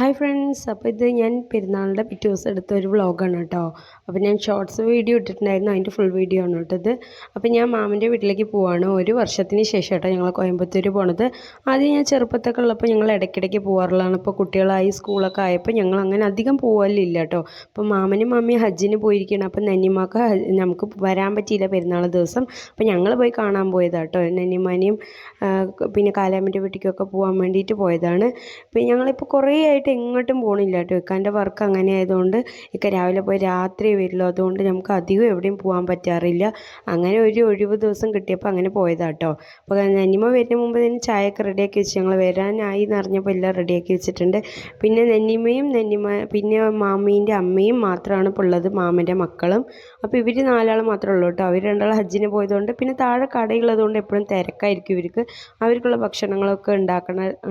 Hi friends, അപ്പോൾ ഇത് ഞാൻ പെരുന്നാളിൻ്റെ പിറ്റേ ദിവസം എടുത്ത ഒരു വ്ളോഗാണ് കേട്ടോ. അപ്പോൾ ഞാൻ ഷോർട്സ് വീഡിയോ ഇട്ടിട്ടുണ്ടായിരുന്നു, അതിൻ്റെ ഫുൾ വീഡിയോ ആണ് കേട്ടത്. അപ്പോൾ ഞാൻ മാമൻ്റെ വീട്ടിലേക്ക് പോവാണ്. ഒരു വർഷത്തിന് ശേഷം കേട്ടോ ഞങ്ങൾ കോയമ്പത്തൂർ പോണത്. ആദ്യം ഞാൻ ചെറുപ്പത്തൊക്കെ ഉള്ളപ്പോൾ ഞങ്ങൾ ഇടയ്ക്കിടയ്ക്ക് പോകാറുള്ളതാണ്. ഇപ്പോൾ കുട്ടികളായി സ്കൂളൊക്കെ ആയപ്പോൾ ഞങ്ങൾ അങ്ങനെ അധികം പോകലില്ല കേട്ടോ. അപ്പോൾ മാമനും മാമിയും ഹജ്ജിന് പോയിരിക്കുകയാണ്. അപ്പോൾ നന്നിമാക്ക് നമുക്ക് വരാൻ പറ്റിയില്ല പെരുന്നാൾ ദിവസം. അപ്പോൾ ഞങ്ങൾ പോയി കാണാൻ പോയതാണ് കേട്ടോ. നന്നിമാനെയും പിന്നെ കാലാമ്മൻ്റെ വീട്ടിലേക്കൊക്കെ പോകാൻ വേണ്ടിയിട്ട് പോയതാണ്. അപ്പോൾ ഞങ്ങളിപ്പോൾ കുറേ ആയിട്ട് എങ്ങോട്ടും പോകണില്ല കേട്ടോ. ഇക്കാൻ്റെ വർക്ക് അങ്ങനെ ആയതുകൊണ്ട് ഇക്ക രാവിലെ പോയി രാത്രി വരുള്ളൂ. അതുകൊണ്ട് നമുക്ക് അധികം എവിടെയും പോകാൻ പറ്റാറില്ല. അങ്ങനെ ഒരു ഒഴിവ് ദിവസം കിട്ടിയപ്പോൾ അങ്ങനെ പോയതാണ് കേട്ടോ. അപ്പോൾ നന്നിമ വരുന്ന മുമ്പ് തന്നെ ചായയൊക്കെ റെഡിയാക്കി വെച്ച് ഞങ്ങൾ വരാനായി എന്നറിഞ്ഞപ്പോൾ എല്ലാം റെഡിയാക്കി വെച്ചിട്ടുണ്ട്. പിന്നെ പിന്നെ മാമീൻ്റെ അമ്മയും മാത്രമാണ് ഇപ്പോൾ ഉള്ളത്, മാമൻ്റെ മക്കളും. അപ്പോൾ ഇവർ നാലാൾ മാത്രമേ ഉള്ളൂ കേട്ടോ. അവർ രണ്ടാൾ ഹജ്ജിന് പോയതുകൊണ്ട് പിന്നെ താഴെ കടയുള്ളതുകൊണ്ട് എപ്പോഴും തിരക്കായിരിക്കും ഇവർക്ക്. അവർക്കുള്ള ഭക്ഷണങ്ങളൊക്കെ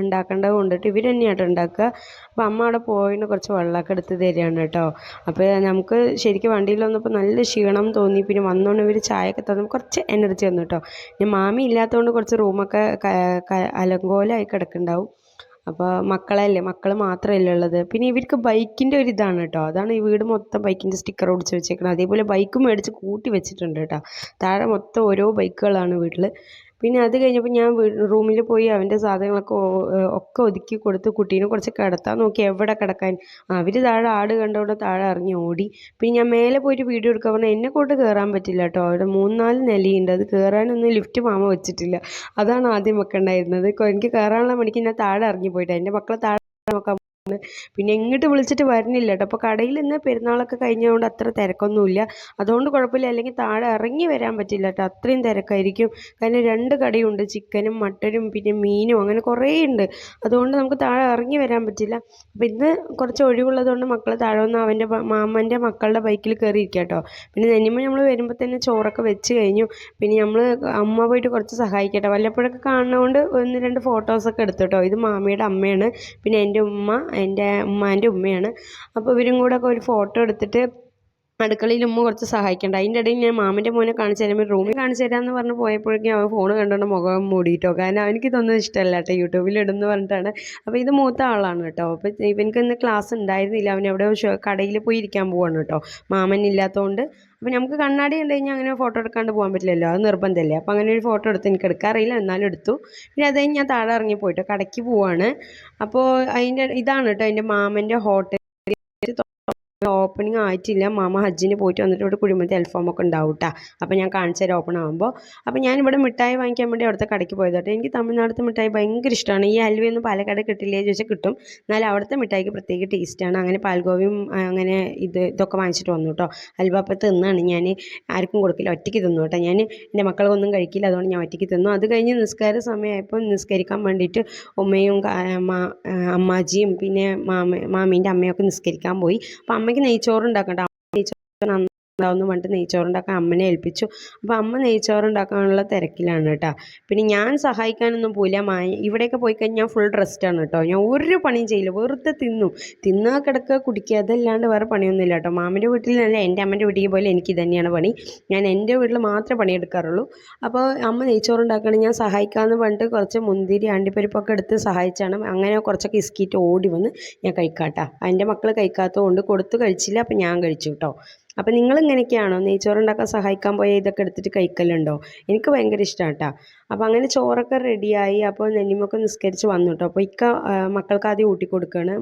ഉണ്ടാക്കേണ്ടത് കൊണ്ടിട്ട് ഇവർ തന്നെയാണ് ഉണ്ടാക്കുക. അപ്പോൾ അമ്മ അവിടെ പോയിട്ട് കുറച്ച് വെള്ളമൊക്കെ എടുത്ത് തരികയാണ് കേട്ടോ. അപ്പോൾ നമുക്ക് ശരിക്കും വണ്ടിയിൽ വന്നപ്പോൾ നല്ല ക്ഷീണം തോന്നി. പിന്നെ വന്നുകൊണ്ട് ഇവർ ചായയൊക്കെ തന്നു കുറച്ച് എനർജി വന്നു കേട്ടോ. പിന്നെ മാമി ഇല്ലാത്തതുകൊണ്ട് കുറച്ച് റൂമൊക്കെ അലങ്കോലമായി കിടക്കുന്നുണ്ടാവും. അപ്പോൾ മക്കൾ മാത്രമല്ല ഉള്ളത്. പിന്നെ ഇവർക്ക് ബൈക്കിൻ്റെ ഒരു ഇതാണ് കേട്ടോ. അതാണ് ഈ വീട് മൊത്തം ബൈക്കിൻ്റെ സ്റ്റിക്കർ ഒടിച്ച് വെച്ചേക്കുന്നത്. അതേപോലെ ബൈക്കും മേടിച്ച് കൂട്ടി വെച്ചിട്ടുണ്ട് കേട്ടോ. താഴെ മൊത്തം ഓരോ ബൈക്കുകളാണ് വീട്ടിൽ. പിന്നെ അത് കഴിഞ്ഞപ്പോൾ ഞാൻ റൂമിൽ പോയി അവൻ്റെ സാധനങ്ങളൊക്കെ ഒക്കെ ഒതുക്കി കൊടുത്ത് കുട്ടീനെ കുറച്ച് കിടത്താൻ നോക്കി. എവിടെ കിടക്കാൻ, അവർ താഴെ ആട് കണ്ടുകൊണ്ട് താഴെ ഇറങ്ങി ഓടി. പിന്നെ ഞാൻ മേലെ പോയിട്ട് വീഡിയോ എടുക്കാൻ പറഞ്ഞാൽ എന്നെ കൊണ്ട് കയറാൻ പറ്റില്ല കേട്ടോ. അവിടെ 3-4 നിലയുണ്ട്. അത് കയറാനൊന്നും ലിഫ്റ്റ് മാമ വെച്ചിട്ടില്ല. അതാണ് ആദ്യം വെക്കേണ്ടായിരുന്നത്. എനിക്ക് കയറാനുള്ള മണിക്ക് ഞാൻ താഴെ ഇറങ്ങി പോയിട്ട് എൻ്റെ മക്കളെ താഴെ നോക്കാൻ. പിന്നെ എങ്ങോട്ട് വിളിച്ചിട്ട് വരുന്നില്ല കേട്ടോ. അപ്പോൾ കടയിൽ നിന്ന് പെരുന്നാളൊക്കെ കഴിഞ്ഞതുകൊണ്ട് അത്ര തിരക്കൊന്നുമില്ല. അതുകൊണ്ട് കുഴപ്പമില്ല. അല്ലെങ്കിൽ താഴെ ഇറങ്ങി വരാൻ പറ്റില്ല കേട്ടോ. അത്രയും തിരക്കായിരിക്കും. കാരണം 2 കടയുണ്ട്, ചിക്കനും മട്ടനും പിന്നെ മീനും അങ്ങനെ കുറേ ഉണ്ട്. അതുകൊണ്ട് നമുക്ക് താഴെ ഇറങ്ങി വരാൻ പറ്റില്ല. അപ്പോൾ ഇന്ന് കുറച്ച് ഒഴിവുള്ളതുകൊണ്ട് മക്കൾ താഴെ വന്ന് അവൻ്റെ മാമൻ്റെ മക്കളുടെ ബൈക്കിൽ കയറിയിരിക്കുക കേട്ടോ. പിന്നെ നന്നിമ്മ നമ്മൾ വരുമ്പോൾ തന്നെ ചോറൊക്കെ വെച്ച് കഴിഞ്ഞു. പിന്നെ അമ്മ പോയിട്ട് കുറച്ച് സഹായിക്കട്ടെ. വല്ലപ്പോഴൊക്കെ കാണുന്നതുകൊണ്ട് 1-2 ഫോട്ടോസൊക്കെ എടുത്തു കേട്ടോ. ഇത് മാമിയുടെ അമ്മയാണ്. പിന്നെ എൻ്റെ ഉമ്മാൻ്റെ ഉമ്മയാണ്. അപ്പോൾ ഇവരും കൂടെ ഒക്കെ ഒരു ഫോട്ടോ എടുത്തിട്ട് അടുക്കളയിൽ ഉമ്മ കുറച്ച് സഹായിക്കണ്ട. അതിൻ്റെ ഇടയിൽ ഞാൻ മാമൻ്റെ മോനെ കാണിച്ചു തരാൻ റൂമിൽ കാണിച്ചു തരാമെന്ന് പറഞ്ഞ് പോയപ്പോഴേക്കും അവൻ ഫോൺ കണ്ടുകൊണ്ട് മുഖം മൂടിയിട്ടോ. കാരണം അവനിക്കിതൊന്നും ഇഷ്ടമല്ല കേട്ടോ, യൂട്യൂബിൽ ഇടുന്നു പറഞ്ഞിട്ടാണ്. അപ്പോൾ ഇത് മൂത്ത ആളാണ് കേട്ടോ. അപ്പോൾ ഇവനക്ക് ഇന്ന് ക്ലാസ് ഉണ്ടായിരുന്നില്ല. അവൻ എവിടെ കടയിൽ പോയി ഇരിക്കാൻ പോവാണ് കേട്ടോ, മാമൻ ഇല്ലാത്തതുകൊണ്ട്. അപ്പോൾ നമുക്ക് കണ്ണാടി കണ്ടു കഴിഞ്ഞാൽ അങ്ങനെ ഫോട്ടോ എടുക്കാണ്ട് പോകാൻ പറ്റില്ലല്ലോ, അത് നിർബന്ധമല്ലേ. അപ്പോൾ അങ്ങനെ ഒരു ഫോട്ടോ എടുത്ത് എനിക്ക് എടുക്കാറില്ല, എന്നാലും എടുത്തു. പിന്നെ അത് കഴിഞ്ഞ് ഞാൻ താഴെ ഇറങ്ങി പോയിട്ട് കടയ്ക്ക് പോവാണ്. അപ്പോൾ ഇതാണ് കേട്ടോ എൻ്റെ മാമൻ്റെ ഹോട്ടൽ. ഓപ്പണിംഗ് ആയിട്ടില്ല. മാമ ഹജ്ജിന് പോയിട്ട് വന്നിട്ട് ഇവിടെ കുഴിമന്തി അൽഫാമൊക്കെ ഉണ്ടാവും കേട്ടോ. അപ്പോൾ ഞാൻ കാണിച്ചു തരാം ഓപ്പൺ ആകുമ്പോൾ. അപ്പോൾ ഞാനിവിടെ മിഠായി വാങ്ങിക്കാൻ വേണ്ടി അവിടുത്തെ കടയ്ക്ക് പോയത് കേട്ടോ. എനിക്ക് തമിഴ്നാട്ടിലത്തെ മിഠായി ഭയങ്കര ഇഷ്ടമാണ്. ഈ ഹൽവയൊന്നും പാലക്കാട് കിട്ടില്ലേ ചോദിച്ചാൽ കിട്ടും, എന്നാലും അവിടുത്തെ മിഠായിക്ക് പ്രത്യേക ടേസ്റ്റാണ്. അങ്ങനെ പാൽഗോവയും അങ്ങനെ ഇതൊക്കെ വാങ്ങിച്ചിട്ട് വന്നു കേട്ടോ. ഹൽവ അപ്പോൾ തിന്നാണ് ഞാൻ, ആർക്കും കൊടുക്കില്ല, ഒറ്റയ്ക്ക് തിന്നു കേട്ടോ. ഞാൻ എൻ്റെ മക്കളൊന്നും കഴിക്കില്ല, അതുകൊണ്ട് ഞാൻ ഒറ്റയ്ക്ക് തിന്നു. അത് കഴിഞ്ഞ് നിസ്കാര സമയമായപ്പോൾ നിസ്കരിക്കാൻ വേണ്ടിയിട്ട് ഉമ്മയും അമ്മാജിയും പിന്നെ മാമീൻ്റെ അമ്മയൊക്കെ നിസ്കരിക്കാൻ പോയി. അപ്പോൾ അമ്മയ്ക്ക് നെയ്ച്ചോറുണ്ടാക്കണ്ട. നെയ്ച്ചോറ് ഉണ്ടാവുമെന്ന് പറഞ്ഞിട്ട് നെയ്ച്ചോറുണ്ടാക്കാൻ അമ്മനെ ഏൽപ്പിച്ചു. അപ്പോൾ അമ്മ നെയ്ച്ചോറുണ്ടാക്കാനുള്ള തിരക്കിലാണ് കേട്ടോ. പിന്നെ ഞാൻ സഹായിക്കാനൊന്നും പോയില്ല. ഇവിടെയൊക്കെ പോയി കഴിഞ്ഞാൽ ഫുൾ റെസ്റ്റാണ് കേട്ടോ. ഞാൻ ഒരു പണിയും ചെയ്യില്ല, വെറുതെ തിന്നുക കിടക്കുക കുടിക്കുക, അതല്ലാണ്ട് വേറെ പണിയൊന്നുമില്ല കേട്ടോ. മാമൻ്റെ വീട്ടിലല്ല, എൻ്റെ അമ്മൻ്റെ വീട്ടിൽ പോലെ എനിക്ക് തന്നെയാണ് പണി. ഞാൻ എൻ്റെ വീട്ടിൽ മാത്രമേ പണിയെടുക്കാറുള്ളൂ. അപ്പോൾ അമ്മ നെയ്ച്ചോറുണ്ടാക്കണം, ഞാൻ സഹായിക്കാമെന്ന് പറഞ്ഞിട്ട് കുറച്ച് മുന്തിരി അണ്ടിപ്പരിപ്പൊക്കെ എടുത്ത് സഹായിച്ചാണ്. അങ്ങനെ കുറച്ചൊക്കെ ഇസ്കിയിട്ട് ഓടി വന്ന് ഞാൻ കഴിക്കാട്ടോ. എൻ്റെ മക്കൾ കഴിക്കാത്തതുകൊണ്ട് കൊടുത്ത് കഴിച്ചില്ല, അപ്പോൾ ഞാൻ കഴിച്ചു കേട്ടോ. അപ്പോൾ നിങ്ങളിങ്ങനെയൊക്കെയാണോ നെയ്ച്ചോറുണ്ടാക്കാൻ സഹായിക്കാൻ പോയാൽ ഇതൊക്കെ എടുത്തിട്ട് കഴിക്കലുണ്ടോ? എനിക്ക് ഭയങ്കര ഇഷ്ടമാണ് കേട്ടോ. അപ്പോൾ അങ്ങനെ ചോറൊക്കെ റെഡിയായി. അപ്പോൾ നെല്ലിമൊക്കെ നിസ്കരിച്ച് വന്നു കേട്ടോ. അപ്പോൾ മക്കൾക്ക് ആദ്യം ഊട്ടി കൊടുക്കുകയാണ്.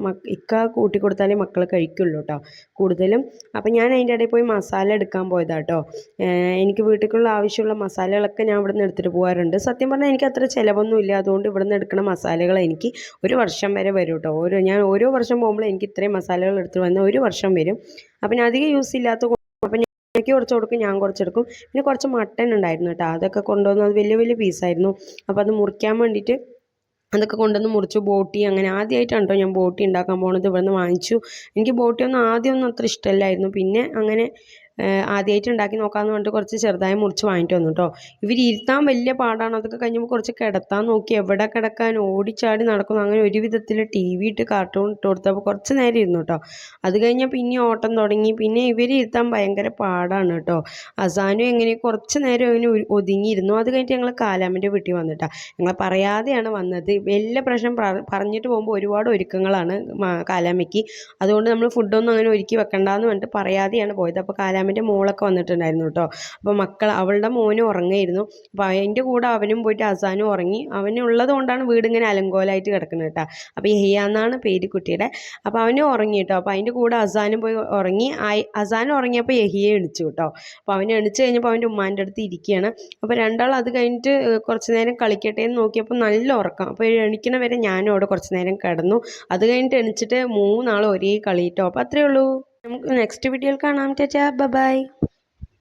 ഊട്ടി കൊടുത്താലേ മക്കൾ കഴിക്കുള്ളൂ കേട്ടോ കൂടുതലും. അപ്പോൾ ഞാൻ അതിൻ്റെ ഇടയിൽ പോയി മസാല എടുക്കാൻ പോയതാണ് കേട്ടോ. എനിക്ക് വീട്ടിലേക്കുള്ള ആവശ്യമുള്ള മസാലകളൊക്കെ ഞാൻ ഇവിടെ നിന്ന് എടുത്തിട്ട് പോകാറുണ്ട്. സത്യം പറഞ്ഞാൽ എനിക്ക് അത്ര ചിലവൊന്നുമില്ല. അതുകൊണ്ട് ഇവിടെ നിന്ന് എടുക്കുന്ന മസാലകൾ എനിക്ക് ഒരു വർഷം വരെ വരും കേട്ടോ. ഞാൻ ഓരോ വർഷം പോകുമ്പോൾ എനിക്ക് ഇത്രയും മസാലകൾ എടുത്ത് വന്ന് ഒരു വർഷം വരും. അപ്പം ഞാൻ അധികം യൂസ് ഇല്ലാത്ത, അപ്പം എനിക്ക് കുറച്ച് കൊടുക്കും, ഞാൻ കുറച്ചെടുക്കും. പിന്നെ കുറച്ച് മട്ടൻ ഉണ്ടായിരുന്നു കേട്ടോ, അതൊക്കെ കൊണ്ടുവന്നു. അത് വലിയ വലിയ പീസായിരുന്നു. അപ്പോൾ അത് മുറിക്കാൻ വേണ്ടിയിട്ട് അതൊക്കെ കൊണ്ടുവന്ന് മുറിച്ചു. ബോട്ടി അങ്ങനെ ആദ്യമായിട്ടാണ് കേട്ടോ ഞാൻ ബോട്ടി ഉണ്ടാക്കാൻ പോണത്. ഇവിടെ നിന്ന് വാങ്ങിച്ചു. എനിക്ക് ബോട്ടിയൊന്നും ആദ്യമൊന്നും അത്ര ഇഷ്ടമല്ലായിരുന്നു. പിന്നെ അങ്ങനെ ആദ്യമായിട്ട് ഉണ്ടാക്കി നോക്കാമെന്ന് പറഞ്ഞിട്ട് കുറച്ച് ചെറുതായി മുറിച്ച് വാങ്ങിയിട്ട് വന്നു കേട്ടോ. ഇവർ ഇരുത്താൻ വലിയ പാടാണ്. അതൊക്കെ കഴിഞ്ഞപ്പോൾ കുറച്ച് കിടത്താൻ നോക്കി, എവിടെ കിടക്കാൻ, ഓടിച്ചാടി നടക്കുന്നു. അങ്ങനെ ഒരു വിധത്തിൽ ടി വി ഇട്ട് കാർട്ടൂൺ ഇട്ട് കൊടുത്തപ്പോൾ കുറച്ച് നേരം ഇരുന്നു കേട്ടോ. അത് കഴിഞ്ഞാൽ പിന്നെ ഓട്ടം തുടങ്ങി. പിന്നെ ഇവർ ഇരുത്താൻ ഭയങ്കര പാടാണ് കേട്ടോ. അസാനും എങ്ങനെ കുറച്ച് നേരം അവന് ഒതുങ്ങിയിരുന്നു. അത് കഴിഞ്ഞിട്ട് ഞങ്ങൾ കാലാമിൻ്റെ വീട്ടിൽ വന്നിട്ടാണ്. ഞങ്ങൾ പറയാതെയാണ് വന്നത്. വലിയ പ്രശ്നം പറഞ്ഞിട്ട് പോകുമ്പോൾ ഒരുപാട് ഒരുക്കങ്ങളാണ് കാലാമയ്ക്ക്. അതുകൊണ്ട് നമ്മൾ ഫുഡൊന്നും അങ്ങനെ ഒരുക്കി വെക്കണ്ടെന്ന് പറഞ്ഞിട്ട് പറയാതെയാണ് പോയത്. അപ്പോൾ കാലാമിൻ്റെ മോളൊക്കെ വന്നിട്ടുണ്ടായിരുന്നു കേട്ടോ. അപ്പോൾ അവളുടെ മോനും ഉറങ്ങായിരുന്നു. അപ്പോൾ അതിൻ്റെ കൂടെ അവനും പോയിട്ട് അസാനും ഉറങ്ങി. അവനുള്ളത് കൊണ്ടാണ് വീട് ഇങ്ങനെ അലങ്കോലമായിട്ട് കിടക്കുന്നത് കേട്ടോ. അപ്പോൾ യഹിയ എന്നാണ് പേര് കുട്ടിയുടെ. അപ്പോൾ അവനും ഉറങ്ങി കേട്ടോ. അപ്പോൾ അതിൻ്റെ കൂടെ അസാനും പോയി ഉറങ്ങി. അസാനും ഉറങ്ങിയപ്പോൾ യഹിയെ എണിച്ചു കേട്ടോ. അപ്പോൾ അവൻ എണിച്ച് കഴിഞ്ഞപ്പോൾ അവൻ്റെ ഉമ്മാൻ്റെ അടുത്ത് ഇരിക്കുകയാണ്. അപ്പോൾ രണ്ടാൾ അത് കഴിഞ്ഞിട്ട് കുറച്ച് നേരം കളിക്കട്ടെ എന്ന് നോക്കിയപ്പോൾ നല്ല ഉറക്കം. അപ്പോൾ എണിക്കണ വരെ ഞാനും അവിടെ കുറച്ച് നേരം കിടന്നു. അത് കഴിഞ്ഞിട്ട് എണിച്ചിട്ട് മൂന്നാളും ഒരേ കളി കേട്ടോ. അപ്പോൾ അത്രയേ ഉള്ളൂ. നമുക്ക് നെക്സ്റ്റ് വീഡിയോയിൽ കാണാം. ടാറ്റാ, ബൈ.